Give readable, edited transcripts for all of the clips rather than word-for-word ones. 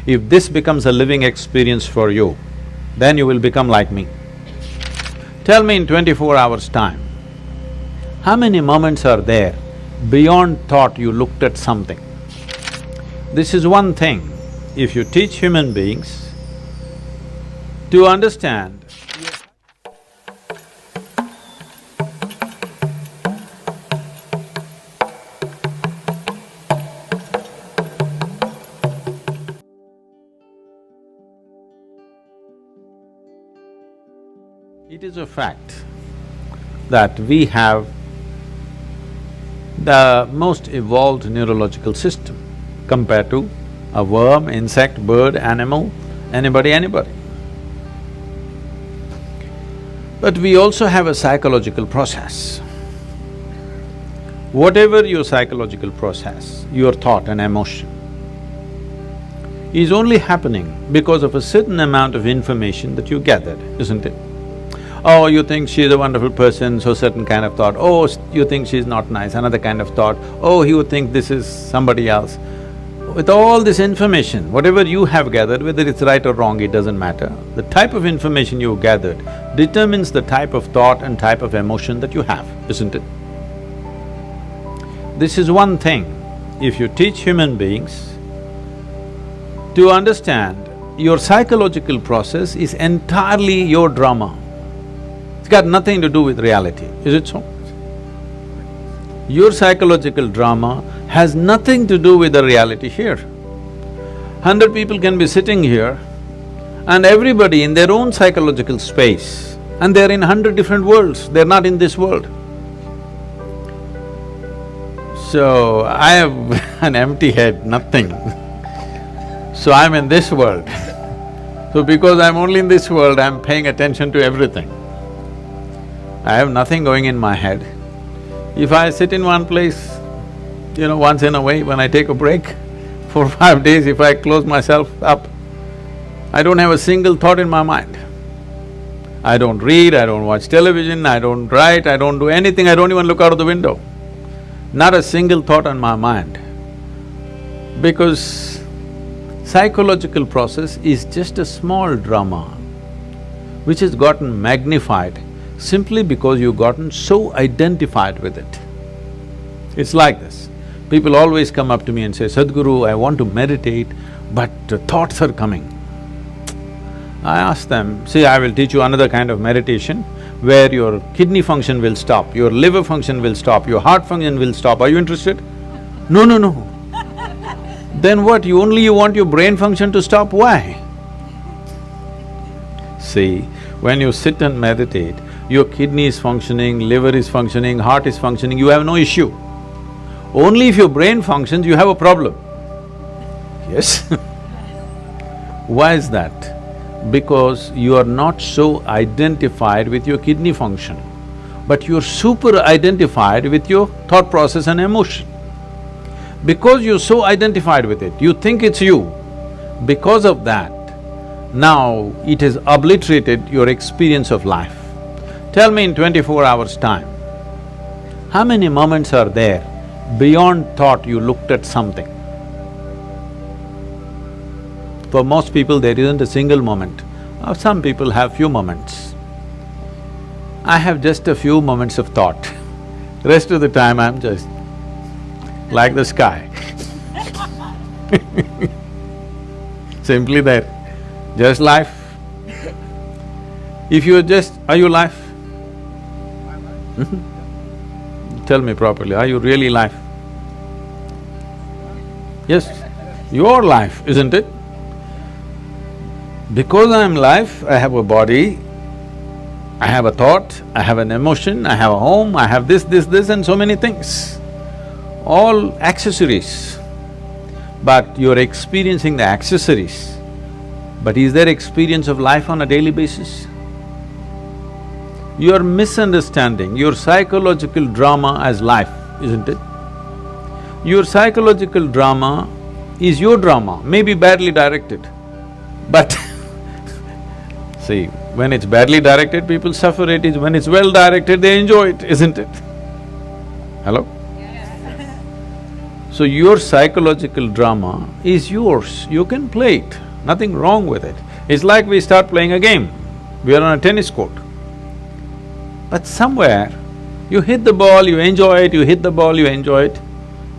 If this becomes a living experience for you, then you will become like me. Tell me in 24 hours' time, how many moments are there beyond thought you looked at something? This is one thing, if you teach human beings to understand, it is a fact that we have the most evolved neurological system compared to a worm, insect, bird, animal, anybody. But we also have a psychological process. Whatever your psychological process, your thought and emotion, is only happening because of a certain amount of information that you gathered, isn't it? Oh, you think she's a wonderful person, so certain kind of thought. Oh, you think she's not nice, another kind of thought. Oh, you think this is somebody else. With all this information, whatever you have gathered, whether it's right or wrong, it doesn't matter. The type of information you gathered determines the type of thought and type of emotion that you have, isn't it? This is one thing, if you teach human beings to understand your psychological process is entirely your drama. It's got nothing to do with reality, is it so? Your psychological drama has nothing to do with the reality here. 100 people can be sitting here and everybody in their own psychological space, and they're in 100 different worlds, they're not in this world. So, I have an empty head, nothing. So I'm in this world. So because I'm only in this world, I'm paying attention to everything. I have nothing going in my head. If I sit in one place, once in a way when I take a break, 4 or 5 days, if I close myself up, I don't have a single thought in my mind. I don't read, I don't watch television, I don't write, I don't do anything, I don't even look out of the window. Not a single thought on my mind. Because psychological process is just a small drama which has gotten magnified simply because you've gotten so identified with it. It's like this. People always come up to me and say, Sadhguru, I want to meditate, but thoughts are coming. I ask them, see, I will teach you another kind of meditation where your kidney function will stop, your liver function will stop, your heart function will stop. Are you interested? No. Then what, you want your brain function to stop? Why? See, when you sit and meditate, your kidney is functioning, liver is functioning, heart is functioning, you have no issue. Only if your brain functions, you have a problem. Yes? Why is that? Because you are not so identified with your kidney function, but you're super identified with your thought process and emotion. Because you're so identified with it, you think it's you. Because of that, now it has obliterated your experience of life. Tell me in 24 hours' time, how many moments are there beyond thought you looked at something? For most people, there isn't a single moment. Some people have few moments. I have just a few moments of thought. Rest of the time, I'm just like the sky. Simply there, just life. If you're just… are you life? Tell me properly, are you really life? Yes, your life, isn't it? Because I'm life, I have a body, I have a thought, I have an emotion, I have a home, I have this and so many things. All accessories. But you're experiencing the accessories. But is there experience of life on a daily basis? You're misunderstanding your psychological drama as life, isn't it? Your psychological drama is your drama, maybe badly directed, but see, when it's badly directed, people suffer it. When it's well directed, they enjoy it, isn't it? Hello? So your psychological drama is yours, you can play it, nothing wrong with it. It's like we start playing a game, we are on a tennis court. But somewhere, you hit the ball, you enjoy it, you hit the ball, you enjoy it.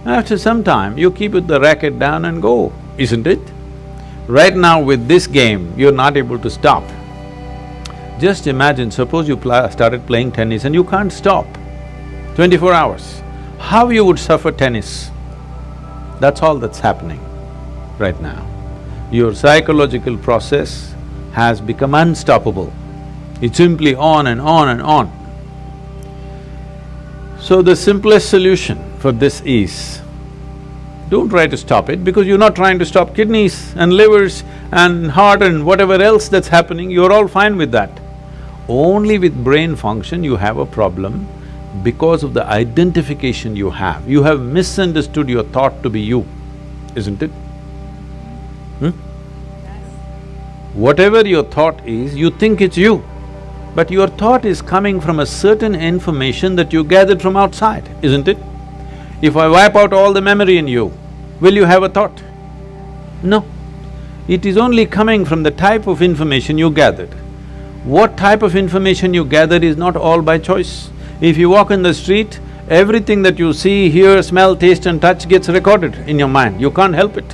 After some time, you keep the racket down and go, isn't it? Right now with this game, you're not able to stop. Just imagine, suppose you started playing tennis and you can't stop 24 hours. How you would suffer tennis? That's all that's happening right now. Your psychological process has become unstoppable. It's simply on and on and on. So the simplest solution for this is, don't try to stop it because you're not trying to stop kidneys and livers and heart and whatever else that's happening, you're all fine with that. Only with brain function you have a problem because of the identification you have. You have misunderstood your thought to be you, isn't it? Whatever your thought is, you think it's you. But your thought is coming from a certain information that you gathered from outside, isn't it? If I wipe out all the memory in you, will you have a thought? No. It is only coming from the type of information you gathered. What type of information you gathered is not all by choice. If you walk in the street, everything that you see, hear, smell, taste and touch gets recorded in your mind, you can't help it.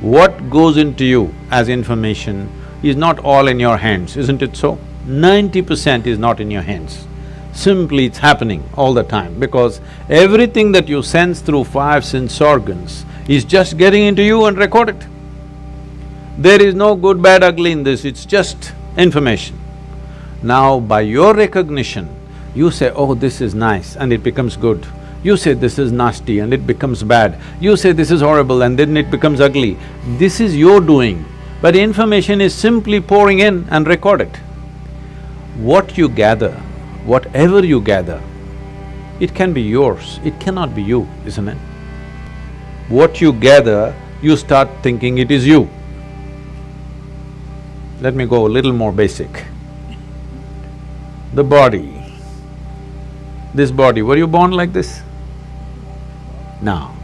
What goes into you as information is not all in your hands, isn't it so? 90% is not in your hands. Simply it's happening all the time because everything that you sense through 5 sense organs is just getting into you and recorded. There is no good, bad, ugly in this, it's just information. Now by your recognition, you say, oh, this is nice and it becomes good. You say this is nasty and it becomes bad. You say this is horrible and then it becomes ugly. This is your doing, but information is simply pouring in and recorded. What you gather, whatever you gather, it can be yours, it cannot be you, isn't it? What you gather, you start thinking it is you. Let me go a little more basic. The body, this body, were you born like this? No.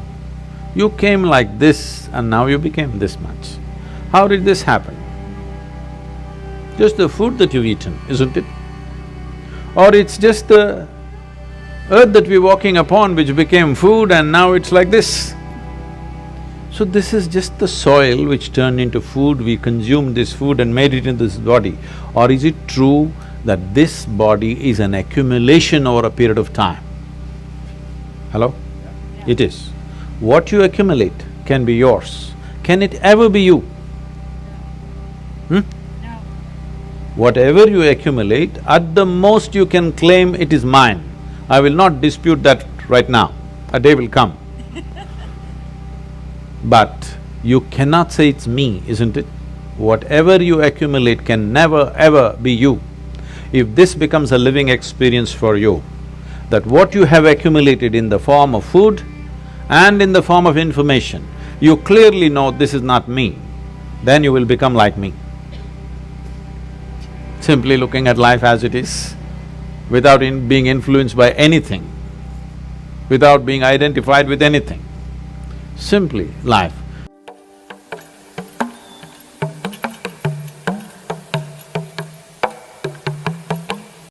You came like this and now you became this much. How did this happen? Just the food that you've eaten, isn't it? Or it's just the earth that we're walking upon which became food and now it's like this. So this is just the soil which turned into food, we consumed this food and made it into this body. Or is it true that this body is an accumulation over a period of time? Hello? Yeah. It is. What you accumulate can be yours. Can it ever be you? Whatever you accumulate, at the most you can claim it is mine. I will not dispute that right now, a day will come. But you cannot say it's me, isn't it? Whatever you accumulate can never ever be you. If this becomes a living experience for you, that what you have accumulated in the form of food and in the form of information, you clearly know this is not me, then you will become like me. Simply looking at life as it is, without being influenced by anything, without being identified with anything. Simply life.